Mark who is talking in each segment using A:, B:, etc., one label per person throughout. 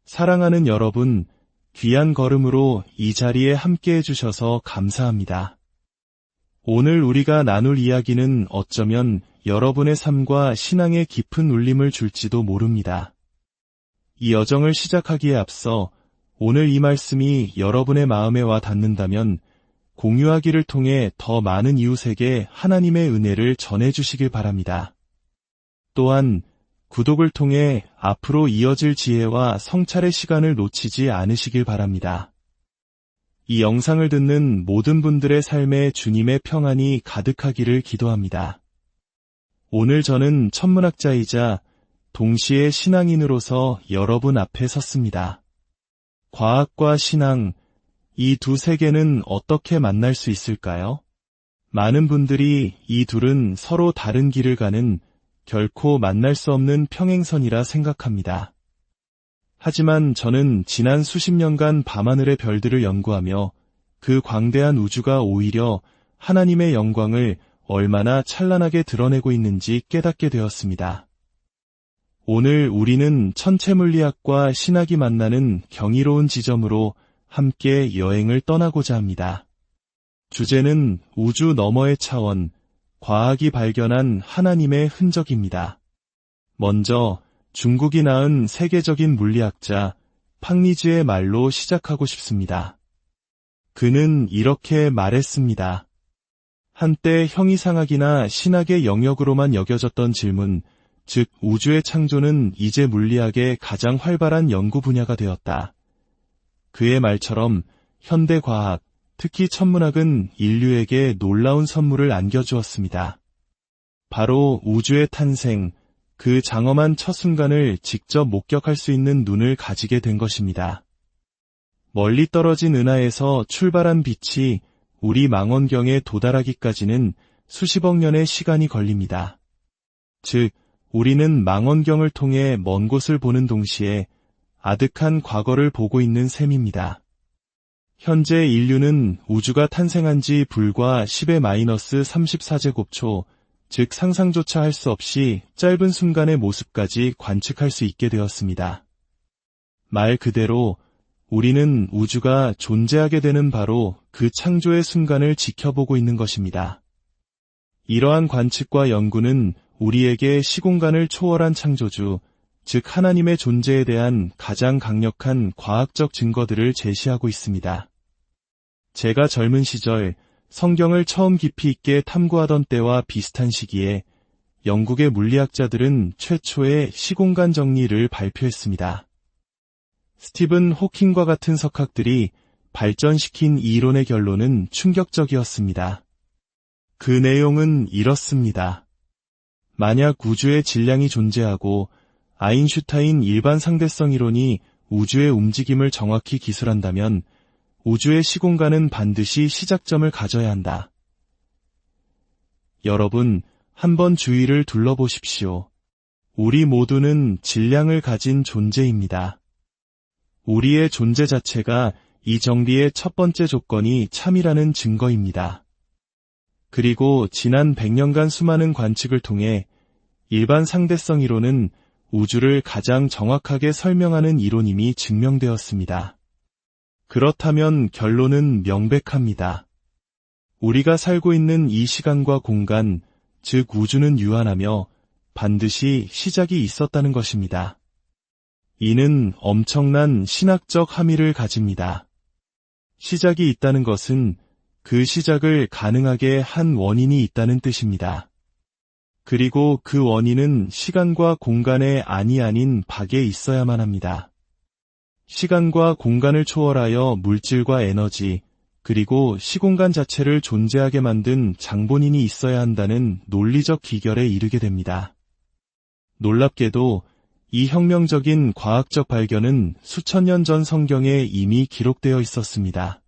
A: 사랑하는 여러분, 귀한 걸음으로 이 자리에 함께 해주셔서 감사합니다. 오늘 우리가 나눌 이야기는 어쩌면 여러분의 삶과 신앙에 깊은 울림을 줄지도 모릅니다. 이 여정을 시작하기에 앞서 오늘 이 말씀이 여러분의 마음에 와 닿는다면 공유하기를 통해 더 많은 이웃에게 하나님의 은혜를 전해주시길 바랍니다. 또한 구독을 통해 앞으로 이어질 지혜와 성찰의 시간을 놓치지 않으시길 바랍니다. 이 영상을 듣는 모든 분들의 삶에 주님의 평안이 가득하기를 기도합니다. 오늘 저는 천문학자이자 동시에 신앙인으로서 여러분 앞에 섰습니다. 과학과 신앙, 이 두 세계는 어떻게 만날 수 있을까요? 많은 분들이 이 둘은 서로 다른 길을 가는 결코 만날 수 없는 평행선이라 생각합니다. 하지만 저는 지난 수십 년간 밤하늘의 별들을 연구하며 그 광대한 우주가 오히려 하나님의 영광을 얼마나 찬란하게 드러내고 있는지 깨닫게 되었습니다. 오늘 우리는 천체물리학과 신학이 만나는 경이로운 지점으로 함께 여행을 떠나고자 합니다. 주제는 우주 너머의 차원, 과학이 발견한 하나님의 흔적입니다. 먼저 중국이 낳은 세계적인 물리학자 팡리즈의 말로 시작하고 싶습니다. 그는 이렇게 말했습니다. 한때 형이상학이나 신학의 영역으로만 여겨졌던 질문, 즉 우주의 창조는 이제 물리학의 가장 활발한 연구 분야가 되었다. 그의 말처럼 현대 과학, 특히 천문학은 인류에게 놀라운 선물을 안겨주었습니다. 바로 우주의 탄생, 그 장엄한 첫 순간을 직접 목격할 수 있는 눈을 가지게 된 것입니다. 멀리 떨어진 은하에서 출발한 빛이 우리 망원경에 도달하기까지는 수십억 년의 시간이 걸립니다. 즉, 우리는 망원경을 통해 먼 곳을 보는 동시에 아득한 과거를 보고 있는 셈입니다. 현재 인류는 우주가 탄생한 지 불과 10⁻34제곱초, 즉 상상조차 할 수 없이 짧은 순간의 모습까지 관측할 수 있게 되었습니다. 말 그대로 우리는 우주가 존재하게 되는 바로 그 창조의 순간을 지켜보고 있는 것입니다. 이러한 관측과 연구는 우리에게 시공간을 초월한 창조주, 즉 하나님의 존재에 대한 가장 강력한 과학적 증거들을 제시하고 있습니다. 제가 젊은 시절 성경을 처음 깊이 있게 탐구하던 때와 비슷한 시기에 영국의 물리학자들은 최초의 시공간 정리를 발표했습니다. 스티븐 호킹과 같은 석학들이 발전시킨 이 이론의 결론은 충격적이었습니다. 그 내용은 이렇습니다. 만약 우주의 질량이 존재하고 아인슈타인 일반 상대성 이론이 우주의 움직임을 정확히 기술한다면 우주의 시공간은 반드시 시작점을 가져야 한다. 여러분, 한번 주위를 둘러보십시오. 우리 모두는 질량을 가진 존재입니다. 우리의 존재 자체가 이 정리의 첫 번째 조건이 참이라는 증거입니다. 그리고 지난 100년간 수많은 관측을 통해 일반 상대성 이론은 우주를 가장 정확하게 설명하는 이론임이 증명되었습니다. 그렇다면 결론은 명백합니다. 우리가 살고 있는 이 시간과 공간, 즉 우주는 유한하며 반드시 시작이 있었다는 것입니다. 이는 엄청난 신학적 함의를 가집니다. 시작이 있다는 것은 그 시작을 가능하게 한 원인이 있다는 뜻입니다. 그리고 그 원인은 시간과 공간의 안이 아닌 밖에 있어야만 합니다. 시간과 공간을 초월하여 물질과 에너지, 그리고 시공간 자체를 존재하게 만든 장본인이 있어야 한다는 논리적 기결에 이르게 됩니다. 놀랍게도 이 혁명적인 과학적 발견은 수천 년 전 성경에 이미 기록되어 있었습니다.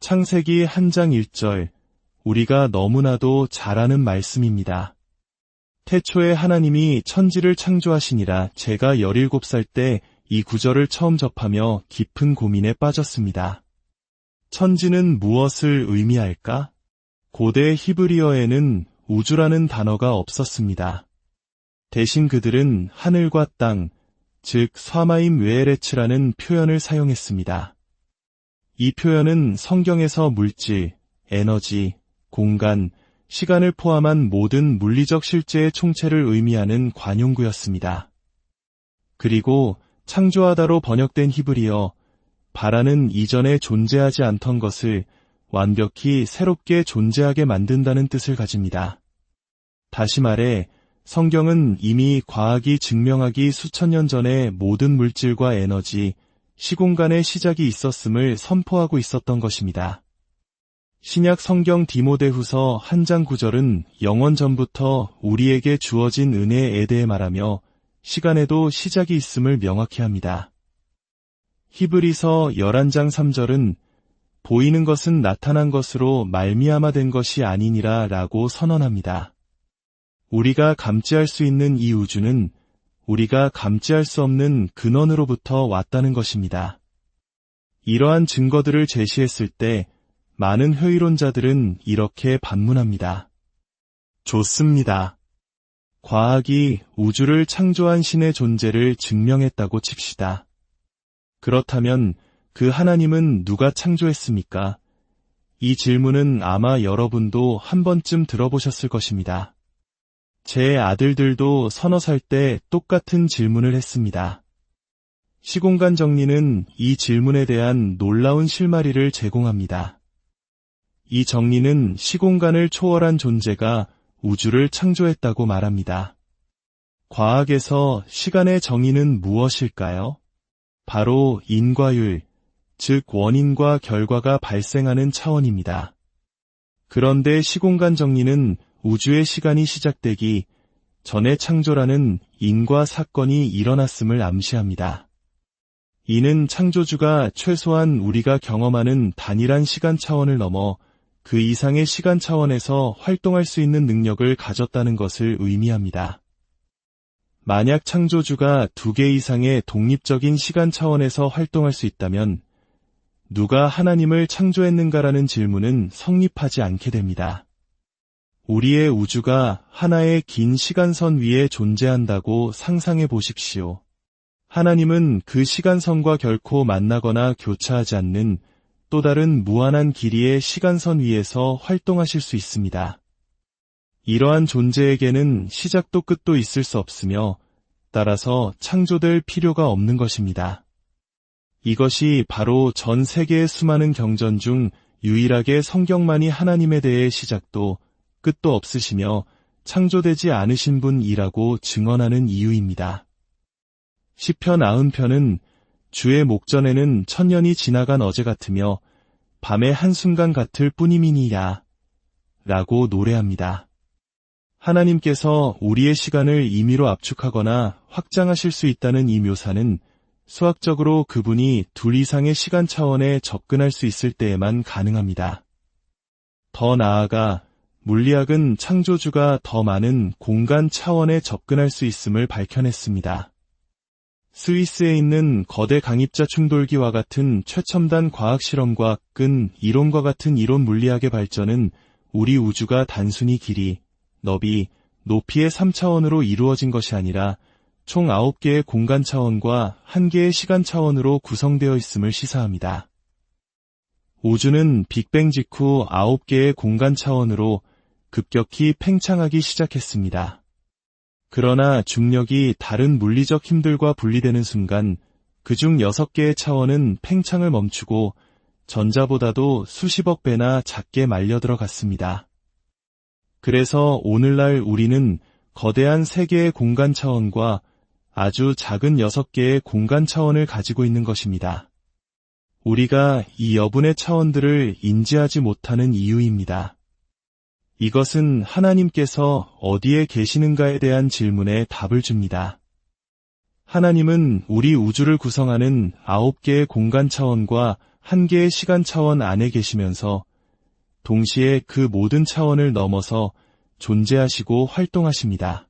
A: 창세기 1장 1절, 우리가 너무나도 잘 아는 말씀입니다. 태초에 하나님이 천지를 창조하시니라. 제가 17살 때 이 구절을 처음 접하며 깊은 고민에 빠졌습니다. 천지는 무엇을 의미할까? 고대 히브리어에는 우주라는 단어가 없었습니다. 대신 그들은 하늘과 땅, 즉 스와마임 웨에레츠라는 표현을 사용했습니다. 이 표현은 성경에서 물질, 에너지, 공간, 시간을 포함한 모든 물리적 실제의 총체를 의미하는 관용구였습니다. 그리고 창조하다로 번역된 히브리어 바라는 이전에 존재하지 않던 것을 완벽히 새롭게 존재하게 만든다는 뜻을 가집니다. 다시 말해 성경은 이미 과학이 증명하기 수천 년 전에 모든 물질과 에너지, 시공간의 시작이 있었음을 선포하고 있었던 것입니다. 신약 성경 디모데후서 1장 9절은 영원 전부터 우리에게 주어진 은혜에 대해 말하며 시간에도 시작이 있음을 명확히 합니다. 히브리서 11장 3절은 보이는 것은 나타난 것으로 말미암아 된 것이 아니니라 라고 선언합니다. 우리가 감지할 수 있는 이 우주는 우리가 감지할 수 없는 근원으로부터 왔다는 것입니다. 이러한 증거들을 제시했을 때 많은 회의론자들은 이렇게 반문합니다. 좋습니다. 과학이 우주를 창조한 신의 존재를 증명했다고 칩시다. 그렇다면 그 하나님은 누가 창조했습니까? 이 질문은 아마 여러분도 한 번쯤 들어보셨을 것입니다. 제 아들들도 서너 살 때 똑같은 질문을 했습니다. 시공간 정리는 이 질문에 대한 놀라운 실마리를 제공합니다. 이 정리는 시공간을 초월한 존재가 우주를 창조했다고 말합니다. 과학에서 시간의 정의는 무엇일까요? 바로 인과율, 즉 원인과 결과가 발생하는 차원입니다. 그런데 시공간 정리는 우주의 시간이 시작되기 전에 창조라는 인과 사건이 일어났음을 암시합니다. 이는 창조주가 최소한 우리가 경험하는 단일한 시간 차원을 넘어 그 이상의 시간 차원에서 활동할 수 있는 능력을 가졌다는 것을 의미합니다. 만약 창조주가 2개 이상의 독립적인 시간 차원에서 활동할 수 있다면 누가 하나님을 창조했는가라는 질문은 성립하지 않게 됩니다. 우리의 우주가 하나의 긴 시간선 위에 존재한다고 상상해 보십시오. 하나님은 그 시간선과 결코 만나거나 교차하지 않는 또 다른 무한한 길이의 시간선 위에서 활동하실 수 있습니다. 이러한 존재에게는 시작도 끝도 있을 수 없으며 따라서 창조될 필요가 없는 것입니다. 이것이 바로 전 세계의 수많은 경전 중 유일하게 성경만이 하나님에 대해 시작도 끝도 없으시며 창조되지 않으신 분이라고 증언하는 이유입니다. 시편 90편은 주의 목전에는 천년이 지나간 어제 같으며 밤의 한순간 같을 뿐이미니야 라고 노래합니다. 하나님께서 우리의 시간을 임의로 압축하거나 확장하실 수 있다는 이 묘사는 수학적으로 그분이 2 이상의 시간 차원에 접근할 수 있을 때에만 가능합니다. 더 나아가 물리학은 창조주가 더 많은 공간 차원에 접근할 수 있음을 밝혀냈습니다. 스위스에 있는 거대 강입자 충돌기와 같은 최첨단 과학 실험과 끈 이론과 같은 이론 물리학의 발전은 우리 우주가 단순히 길이, 너비, 높이의 3차원으로 이루어진 것이 아니라 총 9개의 공간 차원과 1개의 시간 차원으로 구성되어 있음을 시사합니다. 우주는 빅뱅 직후 9개의 공간 차원으로 급격히 팽창하기 시작했습니다. 그러나 중력이 다른 물리적 힘들과 분리되는 순간 그중 6개의 차원은 팽창을 멈추고 전자보다도 수십억 배나 작게 말려 들어갔습니다. 그래서 오늘날 우리는 거대한 3개의 공간 차원과 아주 작은 6개의 공간 차원을 가지고 있는 것입니다. 우리가 이 여분의 차원들을 인지하지 못하는 이유입니다. 이것은 하나님께서 어디에 계시는가에 대한 질문에 답을 줍니다. 하나님은 우리 우주를 구성하는 9개의 공간 차원과 1개의 시간 차원 안에 계시면서 동시에 그 모든 차원을 넘어서 존재하시고 활동하십니다.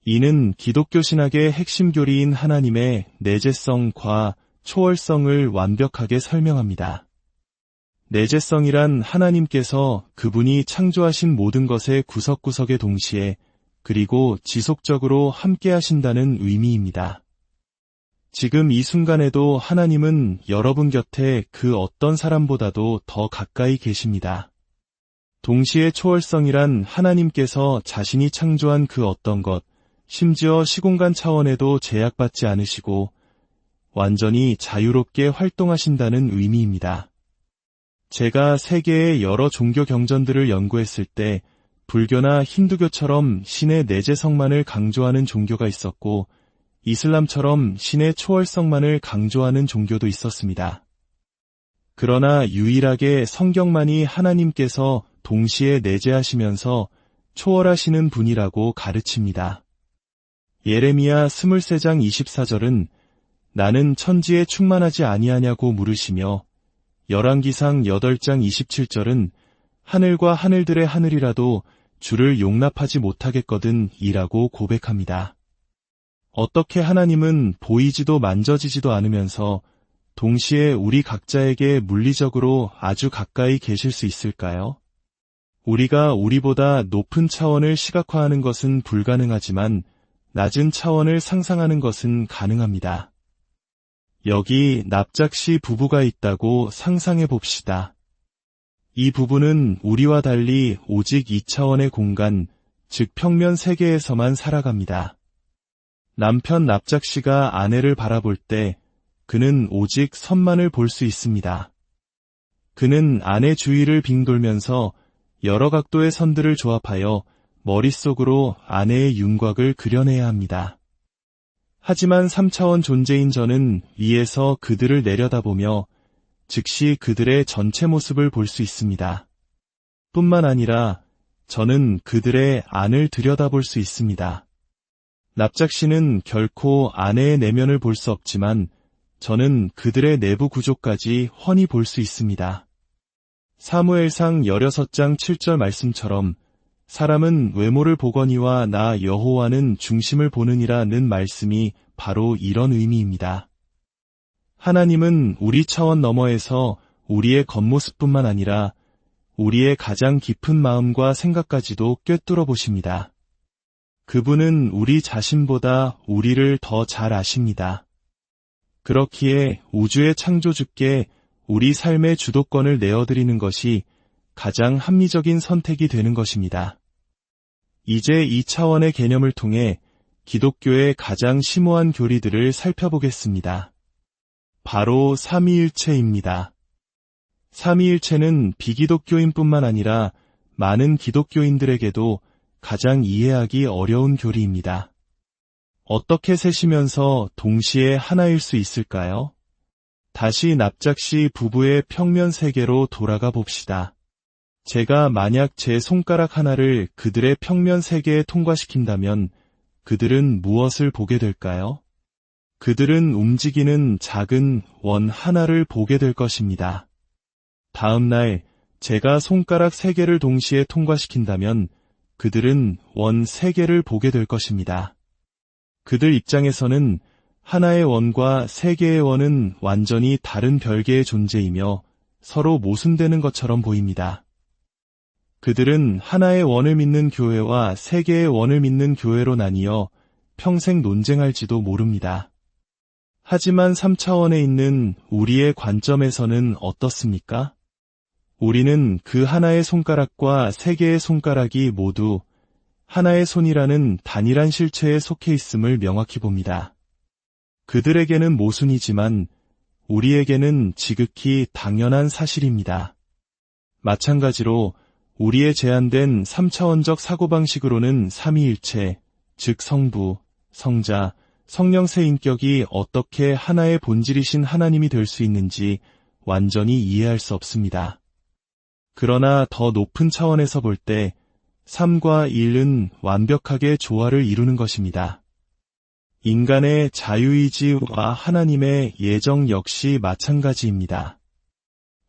A: 이는 기독교 신학의 핵심 교리인 하나님의 내재성과 초월성을 완벽하게 설명합니다. 내재성이란 하나님께서 그분이 창조하신 모든 것의 구석구석에 동시에 그리고 지속적으로 함께 하신다는 의미입니다. 지금 이 순간에도 하나님은 여러분 곁에 그 어떤 사람보다도 더 가까이 계십니다. 동시에 초월성이란 하나님께서 자신이 창조한 그 어떤 것, 심지어 시공간 차원에도 제약받지 않으시고 완전히 자유롭게 활동하신다는 의미입니다. 제가 세계의 여러 종교 경전들을 연구했을 때 불교나 힌두교처럼 신의 내재성만을 강조하는 종교가 있었고 이슬람처럼 신의 초월성만을 강조하는 종교도 있었습니다. 그러나 유일하게 성경만이 하나님께서 동시에 내재하시면서 초월하시는 분이라고 가르칩니다. 예레미야 23장 24절은 나는 천지에 충만하지 아니하냐고 물으시며 열왕기상 8장 27절은 하늘과 하늘들의 하늘이라도 주를 용납하지 못하겠거든 이라고 고백합니다. 어떻게 하나님은 보이지도 만져지지도 않으면서 동시에 우리 각자에게 물리적으로 아주 가까이 계실 수 있을까요? 우리가 우리보다 높은 차원을 시각화하는 것은 불가능하지만 낮은 차원을 상상하는 것은 가능합니다. 여기 납작시 부부가 있다고 상상해 봅시다. 이 부부는 우리와 달리 오직 2차원의 공간, 즉 평면 세계에서만 살아갑니다. 남편 납작씨가 아내를 바라볼 때 그는 오직 선만을 볼 수 있습니다. 그는 아내 주위를 빙돌면서 여러 각도의 선들을 조합하여 머릿속으로 아내의 윤곽을 그려내야 합니다. 하지만 3차원 존재인 저는 위에서 그들을 내려다보며 즉시 그들의 전체 모습을 볼 수 있습니다. 뿐만 아니라 저는 그들의 안을 들여다볼 수 있습니다. 납작씨는 결코 아내의 내면을 볼 수 없지만 저는 그들의 내부 구조까지 훤히 볼 수 있습니다. 사무엘상 16장 7절 말씀처럼 사람은 외모를 보거니와 나 여호와는 중심을 보느니라는 말씀이 바로 이런 의미입니다. 하나님은 우리 차원 너머에서 우리의 겉모습뿐만 아니라 우리의 가장 깊은 마음과 생각까지도 꿰뚫어 보십니다. 그분은 우리 자신보다 우리를 더 잘 아십니다. 그렇기에 우주의 창조주께 우리 삶의 주도권을 내어드리는 것이 가장 합리적인 선택이 되는 것입니다. 이제 이 차원의 개념을 통해 기독교의 가장 심오한 교리들을 살펴보겠습니다. 바로 삼위일체입니다. 삼위일체는 비기독교인뿐만 아니라 많은 기독교인들에게도 가장 이해하기 어려운 교리입니다. 어떻게 셋이면서 동시에 하나일 수 있을까요? 다시 납작시 부부의 평면 세계로 돌아가 봅시다. 제가 만약 제 손가락 하나를 그들의 평면 세계에 통과시킨다면 그들은 무엇을 보게 될까요? 그들은 움직이는 작은 원 하나를 보게 될 것입니다. 다음 날 제가 손가락 3개를 동시에 통과시킨다면 그들은 원 3개를 보게 될 것입니다. 그들 입장에서는 하나의 원과 3개의 원은 완전히 다른 별개의 존재이며 서로 모순되는 것처럼 보입니다. 그들은 하나의 원을 믿는 교회와 3개의 원을 믿는 교회로 나뉘어 평생 논쟁할지도 모릅니다. 하지만 3차원에 있는 우리의 관점에서는 어떻습니까? 우리는 그 하나의 손가락과 3개의 손가락이 모두 하나의 손이라는 단일한 실체에 속해 있음을 명확히 봅니다. 그들에게는 모순이지만 우리에게는 지극히 당연한 사실입니다. 마찬가지로 우리의 제한된 3차원적 사고방식으로는 삼위일체, 즉 성부, 성자, 성령 세 인격이 어떻게 하나의 본질이신 하나님이 될 수 있는지 완전히 이해할 수 없습니다. 그러나 더 높은 차원에서 볼 때 3과 1은 완벽하게 조화를 이루는 것입니다. 인간의 자유의지와 하나님의 예정 역시 마찬가지입니다.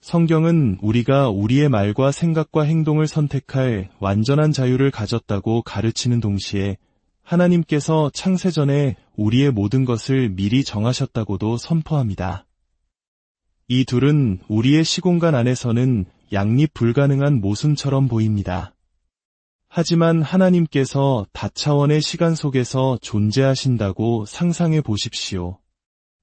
A: 성경은 우리가 우리의 말과 생각과 행동을 선택할 완전한 자유를 가졌다고 가르치는 동시에 하나님께서 창세전에 우리의 모든 것을 미리 정하셨다고도 선포합니다. 이 둘은 우리의 시공간 안에서는 양립 불가능한 모순처럼 보입니다. 하지만 하나님께서 다차원의 시간 속에서 존재하신다고 상상해 보십시오.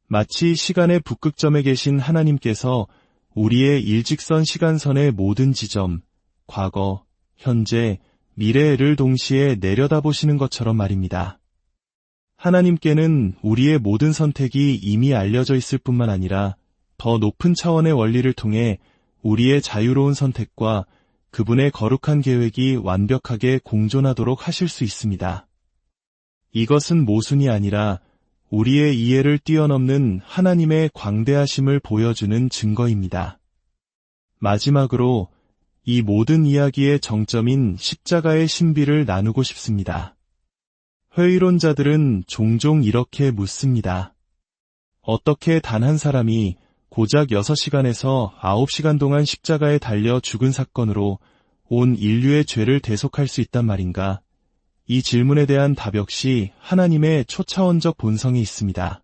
A: 마치 시간의 북극점에 계신 하나님께서 우리의 일직선 시간선의 모든 지점, 과거, 현재, 미래를 동시에 내려다보시는 것처럼 말입니다. 하나님께는 우리의 모든 선택이 이미 알려져 있을 뿐만 아니라 더 높은 차원의 원리를 통해 우리의 자유로운 선택과 그분의 거룩한 계획이 완벽하게 공존하도록 하실 수 있습니다. 이것은 모순이 아니라 우리의 이해를 뛰어넘는 하나님의 광대하심을 보여주는 증거입니다. 마지막으로 이 모든 이야기의 정점인 십자가의 신비를 나누고 싶습니다. 회의론자들은 종종 이렇게 묻습니다. 어떻게 단 한 사람이 고작 6시간에서 9시간 동안 십자가에 달려 죽은 사건으로 온 인류의 죄를 대속할 수 있단 말인가? 이 질문에 대한 답 역시 하나님의 초차원적 본성이 있습니다.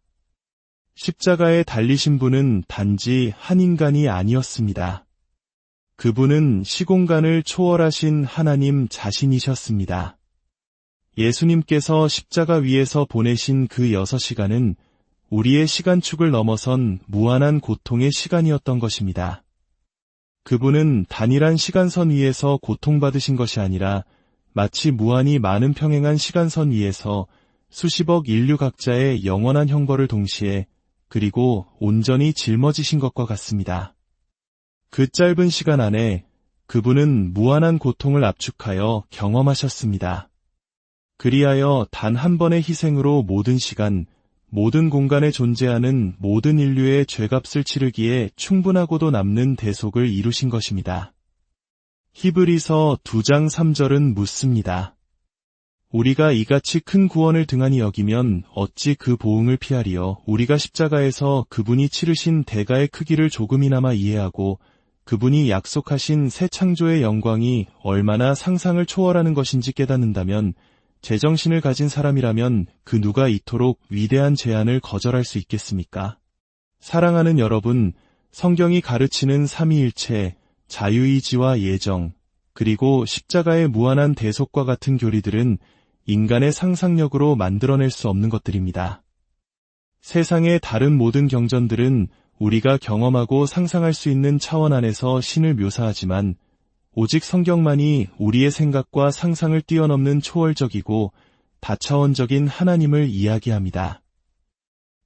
A: 십자가에 달리신 분은 단지 한 인간이 아니었습니다. 그분은 시공간을 초월하신 하나님 자신이셨습니다. 예수님께서 십자가 위에서 보내신 그 6시간은 우리의 시간축을 넘어선 무한한 고통의 시간이었던 것입니다. 그분은 단일한 시간선 위에서 고통받으신 것이 아니라 마치 무한히 많은 평행한 시간선 위에서 수십억 인류 각자의 영원한 형벌을 동시에 그리고 온전히 짊어지신 것과 같습니다. 그 짧은 시간 안에 그분은 무한한 고통을 압축하여 경험하셨습니다. 그리하여 단 한 번의 희생으로 모든 시간, 모든 공간에 존재하는 모든 인류의 죄값을 치르기에 충분하고도 남는 대속을 이루신 것입니다. 히브리서 2장 3절은 묻습니다. 우리가 이같이 큰 구원을 등한히 여기면 어찌 그 보응을 피하리요. 우리가 십자가에서 그분이 치르신 대가의 크기를 조금이나마 이해하고 그분이 약속하신 새 창조의 영광이 얼마나 상상을 초월하는 것인지 깨닫는다면 제정신을 가진 사람이라면 그 누가 이토록 위대한 제안을 거절할 수 있겠습니까? 사랑하는 여러분, 성경이 가르치는 삼위일체, 자유의지와 예정, 그리고 십자가의 무한한 대속과 같은 교리들은 인간의 상상력으로 만들어낼 수 없는 것들입니다. 세상의 다른 모든 경전들은 우리가 경험하고 상상할 수 있는 차원 안에서 신을 묘사하지만 오직 성경만이 우리의 생각과 상상을 뛰어넘는 초월적이고 다차원적인 하나님을 이야기합니다.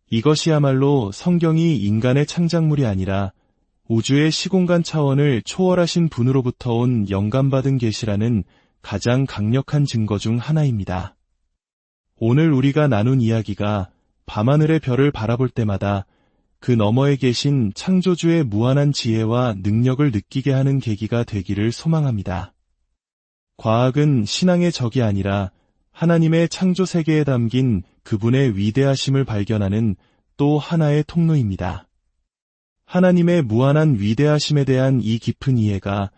A: 이것이야말로 성경이 인간의 창작물이 아니라 우주의 시공간 차원을 초월하신 분으로부터 온 영감받은 계시라는 가장 강력한 증거 중 하나입니다. 오늘 우리가 나눈 이야기가 밤하늘의 별을 바라볼 때마다 그 너머에 계신 창조주의 무한한 지혜와 능력을 느끼게 하는 계기가 되기를 소망합니다. 과학은 신앙의 적이 아니라 하나님의 창조 세계에 담긴 그분의 위대하심을 발견하는 또 하나의 통로입니다. 하나님의 무한한 위대하심에 대한 이 깊은 이해가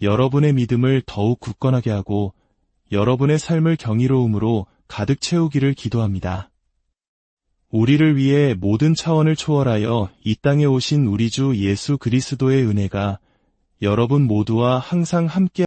A: 여러분의 믿음을 더욱 굳건하게 하고 여러분의 삶을 경이로움으로 가득 채우기를 기도합니다. 우리를 위해 모든 차원을 초월하여 이 땅에 오신 우리 주 예수 그리스도의 은혜가 여러분 모두와 항상 함께